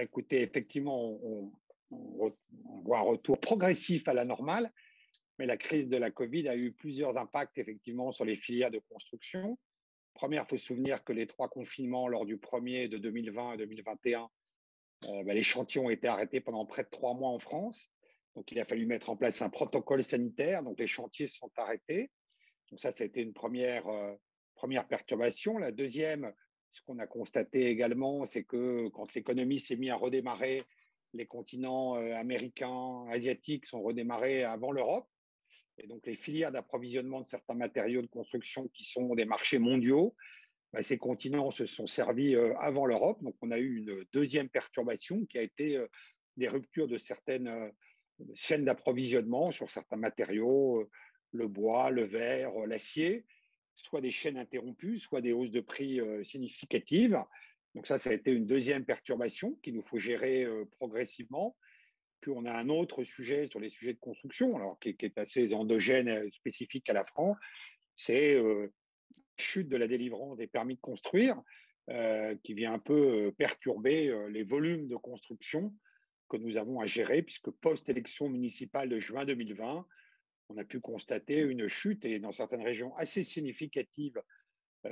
Écoutez, effectivement, on voit un retour progressif à la normale, mais la crise de la Covid a eu plusieurs impacts effectivement sur les filières de construction. Première, il faut se souvenir que les trois confinements lors du premier de 2020 et 2021, les chantiers ont été arrêtés pendant près de 3 mois en France. Donc, il a fallu mettre en place un protocole sanitaire. Donc, les chantiers sont arrêtés. Donc, ça a été une première perturbation. La deuxième, ce qu'on a constaté également, c'est que quand l'économie s'est mise à redémarrer, les continents américains, asiatiques sont redémarrés avant l'Europe. Et donc, les filières d'approvisionnement de certains matériaux de construction qui sont des marchés mondiaux, ces continents se sont servis avant l'Europe. Donc, on a eu une deuxième perturbation qui a été des ruptures de certaines chaînes d'approvisionnement sur certains matériaux, le bois, le verre, l'acier, soit des chaînes interrompues, soit des hausses de prix significatives. Donc, ça a été une deuxième perturbation qu'il nous faut gérer progressivement. Puis on a un autre sujet sur les sujets de construction, alors qui est assez endogène, spécifique à la France, c'est la chute de la délivrance des permis de construire, qui vient un peu perturber les volumes de construction que nous avons à gérer, puisque post-élection municipale de juin 2020, on a pu constater une chute, et dans certaines régions assez significative,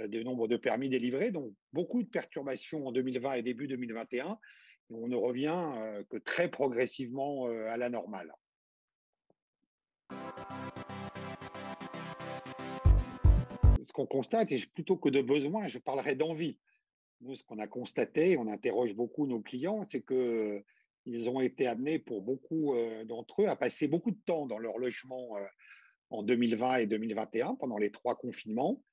du nombre de permis délivrés, donc beaucoup de perturbations en 2020 et début 2021. On ne revient que très progressivement à la normale. Ce qu'on constate, et plutôt que de besoin, je parlerai d'envie. Nous, ce qu'on a constaté, on interroge beaucoup nos clients, c'est qu'ils ont été amenés pour beaucoup d'entre eux à passer beaucoup de temps dans leur logement en 2020 et 2021, pendant les 3 confinements.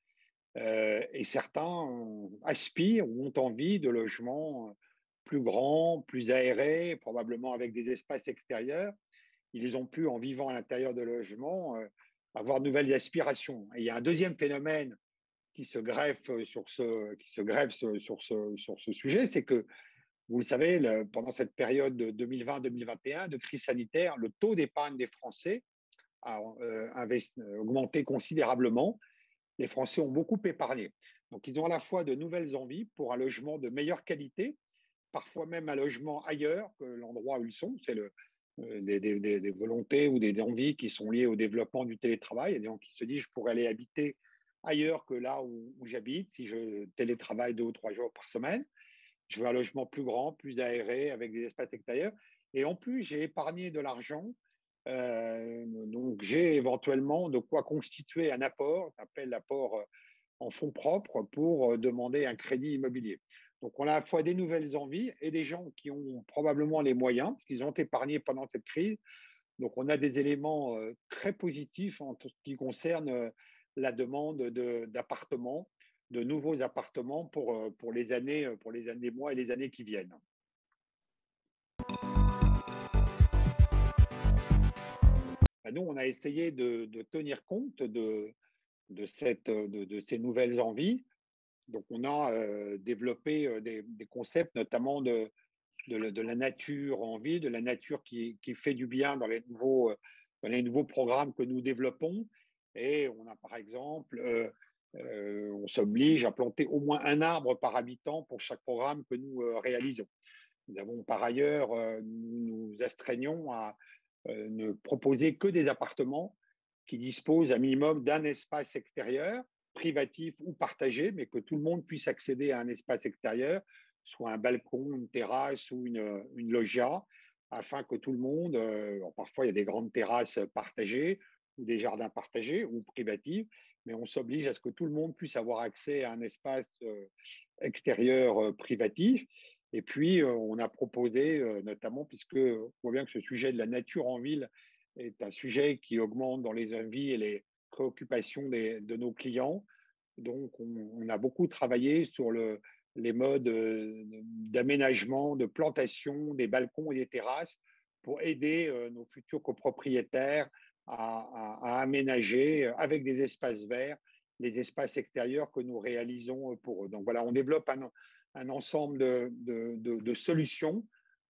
Et certains aspirent ou ont envie de logements plus grands, plus aérés, probablement avec des espaces extérieurs. Ils ont pu, en vivant à l'intérieur de logements, avoir de nouvelles aspirations. Et il y a un deuxième phénomène qui se greffe sur ce sujet, c'est que, vous le savez, pendant cette période de 2020-2021 de crise sanitaire, le taux d'épargne des Français a augmenté considérablement. Les Français ont beaucoup épargné. Donc, ils ont à la fois de nouvelles envies pour un logement de meilleure qualité, parfois même un logement ailleurs que l'endroit où ils sont. C'est des volontés ou des envies qui sont liées au développement du télétravail. Il y a des gens qui se disent, je pourrais aller habiter ailleurs que là où j'habite si je télétravaille 2 ou 3 jours par semaine. Je veux un logement plus grand, plus aéré, avec des espaces extérieurs. Et en plus, j'ai épargné de l'argent. Donc, j'ai éventuellement de quoi constituer un apport, on appelle l'apport en fonds propres, pour demander un crédit immobilier. Donc, on a à la fois des nouvelles envies et des gens qui ont probablement les moyens, parce qu'ils ont épargné pendant cette crise. Donc, on a des éléments très positifs en ce qui concerne la demande d'appartements, de nouveaux appartements pour les mois et les années qui viennent. Nous, on a essayé de tenir compte de ces nouvelles envies. Donc, on a développé des concepts, notamment de la nature en ville, de la nature qui fait du bien dans les nouveaux programmes que nous développons. Et on a, par exemple, on s'oblige à planter au moins un arbre par habitant pour chaque programme que nous réalisons. Nous avons par ailleurs, nous astreignons à ne proposer que des appartements qui disposent un minimum d'un espace extérieur, privatif ou partagé, mais que tout le monde puisse accéder à un espace extérieur, soit un balcon, une terrasse ou une loggia, afin que tout le monde, parfois il y a des grandes terrasses partagées ou des jardins partagés ou privatifs, mais on s'oblige à ce que tout le monde puisse avoir accès à un espace extérieur privatif. Et puis, on a proposé, notamment, puisque on voit bien que ce sujet de la nature en ville est un sujet qui augmente dans les envies et les préoccupations de nos clients. Donc, on a beaucoup travaillé sur les modes d'aménagement, de plantation des balcons et des terrasses pour aider nos futurs copropriétaires à aménager avec des espaces verts les espaces extérieurs que nous réalisons pour eux. Donc voilà, on développe un ensemble de solutions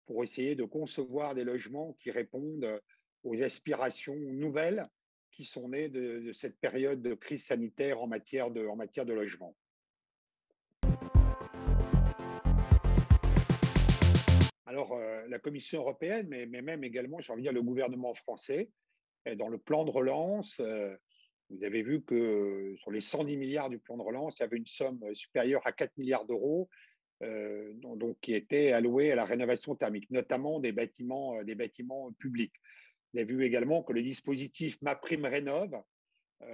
pour essayer de concevoir des logements qui répondent aux aspirations nouvelles qui sont nées de cette période de crise sanitaire en matière de logement. Alors, la Commission européenne, mais même également, j'ai envie de dire, le gouvernement français, dans le plan de relance, vous avez vu que sur les 110 milliards du plan de relance, il y avait une somme supérieure à 4 milliards d'euros donc, qui était allouée à la rénovation thermique, notamment des bâtiments publics. Vous avez vu également que le dispositif MaPrimeRénov',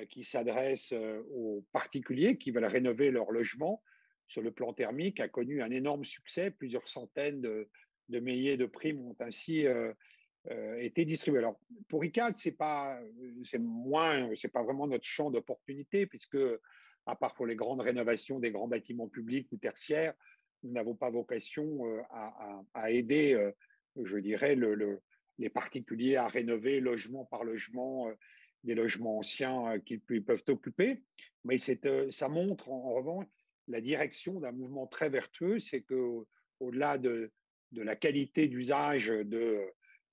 qui s'adresse aux particuliers qui veulent rénover leur logement sur le plan thermique, a connu un énorme succès. Plusieurs centaines de milliers de primes ont ainsi été distribuées. Alors, pour ICAD, c'est pas vraiment notre champ d'opportunité, puisque, à part pour les grandes rénovations des grands bâtiments publics ou tertiaires, nous n'avons pas vocation à aider, je dirais, les particuliers à rénover logement par logement des logements anciens qu'ils peuvent occuper. Mais ça montre en revanche la direction d'un mouvement très vertueux, c'est qu'au-delà de la qualité d'usage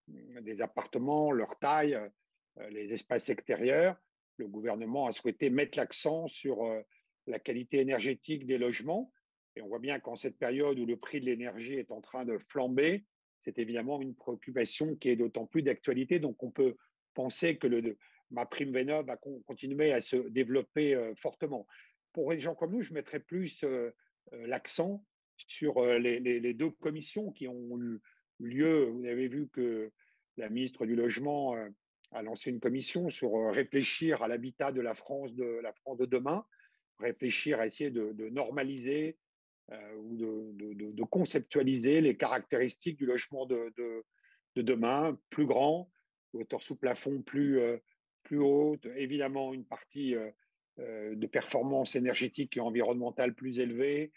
des appartements, leur taille, les espaces extérieurs, le gouvernement a souhaité mettre l'accent sur la qualité énergétique des logements. Et on voit bien qu'en cette période où le prix de l'énergie est en train de flamber, c'est évidemment une préoccupation qui est d'autant plus d'actualité. Donc on peut penser que MaPrimeRénov' va continuer à se développer fortement. Pour les gens comme nous, je mettrais plus l'accent sur les deux commissions qui ont eu lieu. Vous avez vu que la ministre du Logement a lancé une commission sur réfléchir à l'habitat de la France de demain, réfléchir à essayer de normaliser ou de conceptualiser les caractéristiques du logement de demain, plus grand, hauteur sous plafond plus haute, évidemment une partie de performance énergétique et environnementale plus élevée,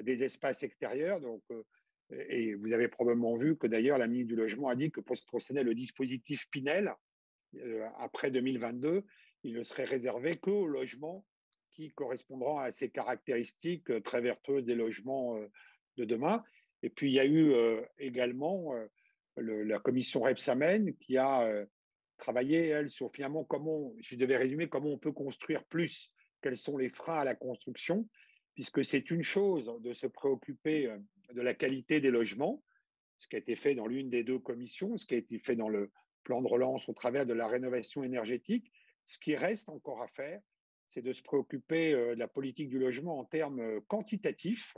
des espaces extérieurs. Donc, et vous avez probablement vu que d'ailleurs la ministre du Logement a dit que pour se procéder le dispositif Pinel, après 2022, il ne serait réservé qu'aux logements qui correspondront à ces caractéristiques très vertueuses des logements de demain. Et puis, il y a eu également la commission Rebsamen qui a travaillé, elle, sur finalement comment, je devais résumer, comment on peut construire plus, quels sont les freins à la construction, puisque c'est une chose de se préoccuper de la qualité des logements, ce qui a été fait dans l'une des deux commissions, ce qui a été fait dans le plan de relance au travers de la rénovation énergétique. Ce qui reste encore à faire, c'est de se préoccuper de la politique du logement en termes quantitatifs.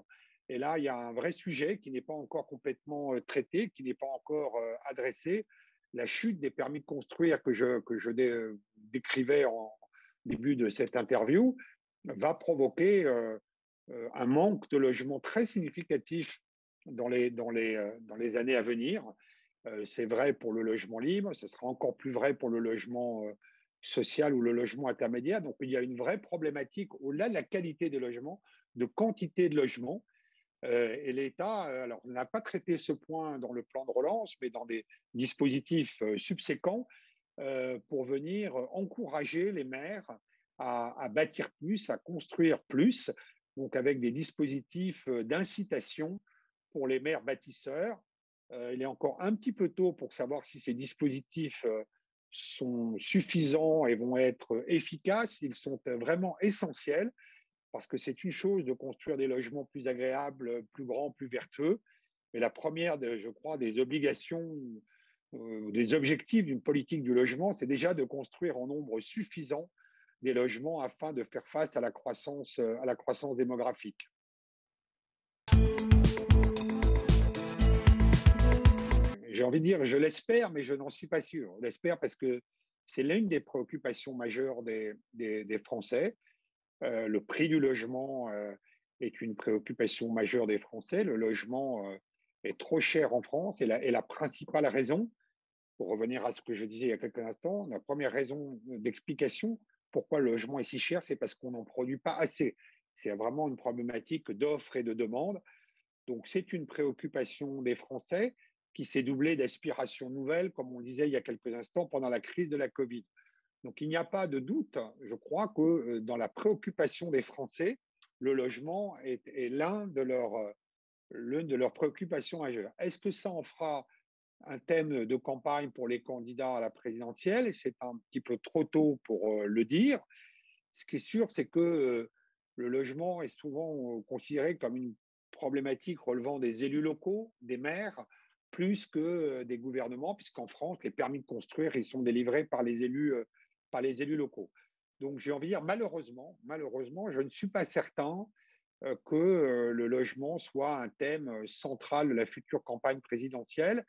Et là, il y a un vrai sujet qui n'est pas encore complètement traité, qui n'est pas encore adressé. La chute des permis de construire que je décrivais en début de cette interview va provoquer un manque de logement très significatif dans les années à venir. C'est vrai pour le logement libre, ce sera encore plus vrai pour le logement social ou le logement intermédiaire. Donc, il y a une vraie problématique au-delà de la qualité des logements, de quantité de logements. Et l'État, alors, n'a pas traité ce point dans le plan de relance, mais dans des dispositifs subséquents pour venir encourager les maires à bâtir plus, à construire plus, donc avec des dispositifs d'incitation pour les maires bâtisseurs. Il est encore un petit peu tôt pour savoir si ces dispositifs sont suffisants et vont être efficaces. Ils sont vraiment essentiels parce que c'est une chose de construire des logements plus agréables, plus grands, plus vertueux. Mais la première, je crois, des obligations, des objectifs d'une politique du logement, c'est déjà de construire en nombre suffisant des logements afin de faire face à la croissance démographique. J'ai envie de dire, je l'espère, mais je n'en suis pas sûr. Je l'espère parce que c'est l'une des préoccupations majeures des Français. Le prix du logement est une préoccupation majeure des Français. Le logement est trop cher en France et la principale raison, pour revenir à ce que je disais il y a quelques instants, la première raison d'explication pourquoi le logement est si cher, c'est parce qu'on n'en produit pas assez. C'est vraiment une problématique d'offre et de demande. Donc, c'est une préoccupation des Français qui s'est doublée d'aspirations nouvelles, comme on le disait il y a quelques instants, pendant la crise de la Covid. Donc, il n'y a pas de doute, je crois, que dans la préoccupation des Français, le logement est l'une de leurs préoccupations majeures. Est-ce que ça en fera un thème de campagne pour les candidats à la présidentielle? C'est un petit peu trop tôt pour le dire. Ce qui est sûr, c'est que le logement est souvent considéré comme une problématique relevant des élus locaux, des maires, plus que des gouvernements, puisqu'en France, les permis de construire, ils sont délivrés par les élus locaux. Donc, j'ai envie de dire, malheureusement, je ne suis pas certain que le logement soit un thème central de la future campagne présidentielle.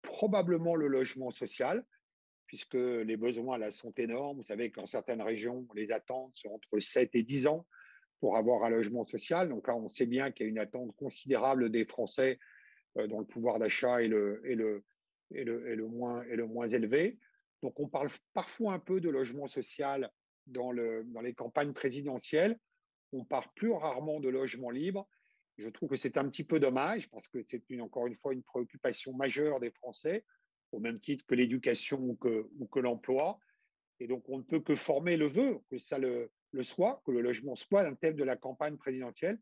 Probablement le logement social, puisque les besoins là sont énormes. Vous savez qu'en certaines régions, les attentes sont entre 7 et 10 ans pour avoir un logement social. Donc là, on sait bien qu'il y a une attente considérable des Français dont le pouvoir d'achat est le moins élevé. Donc on parle parfois un peu de logement social dans les campagnes présidentielles. On parle plus rarement de logement libre. Je trouve que c'est un petit peu dommage parce que c'est encore une fois une préoccupation majeure des Français, au même titre que l'éducation ou que l'emploi. Et donc, on ne peut que former le vœu que ça le soit, que le logement soit un thème de la campagne présidentielle.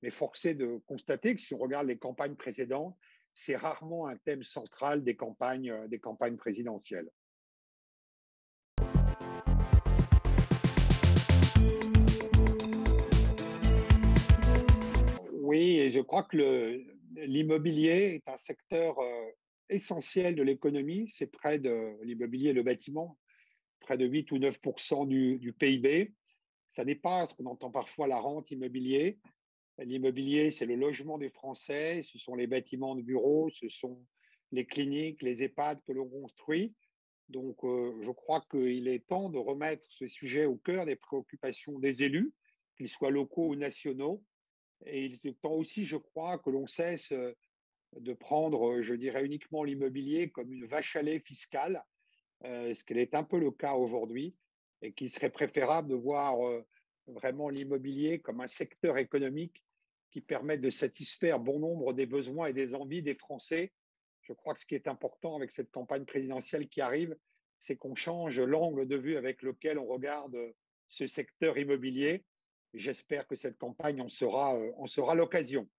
Mais force est de constater que si on regarde les campagnes précédentes, c'est rarement un thème central des campagnes présidentielles. Oui, et je crois que l'immobilier est un secteur essentiel de l'économie. C'est près de l'immobilier et le bâtiment, près de 8 ou 9 du PIB. Ça n'est pas ce qu'on entend parfois la rente immobilier. L'immobilier, c'est le logement des Français, ce sont les bâtiments de bureaux, ce sont les cliniques, les EHPAD que l'on construit. Donc, je crois qu'il est temps de remettre ce sujet au cœur des préoccupations des élus, qu'ils soient locaux ou nationaux. Et il est temps aussi, je crois, que l'on cesse de prendre, je dirais, uniquement l'immobilier comme une vache à lait fiscale, ce qu'elle est un peu le cas aujourd'hui, et qu'il serait préférable de voir vraiment l'immobilier comme un secteur économique qui permet de satisfaire bon nombre des besoins et des envies des Français. Je crois que ce qui est important avec cette campagne présidentielle qui arrive, c'est qu'on change l'angle de vue avec lequel on regarde ce secteur immobilier. J'espère que cette campagne en sera l'occasion.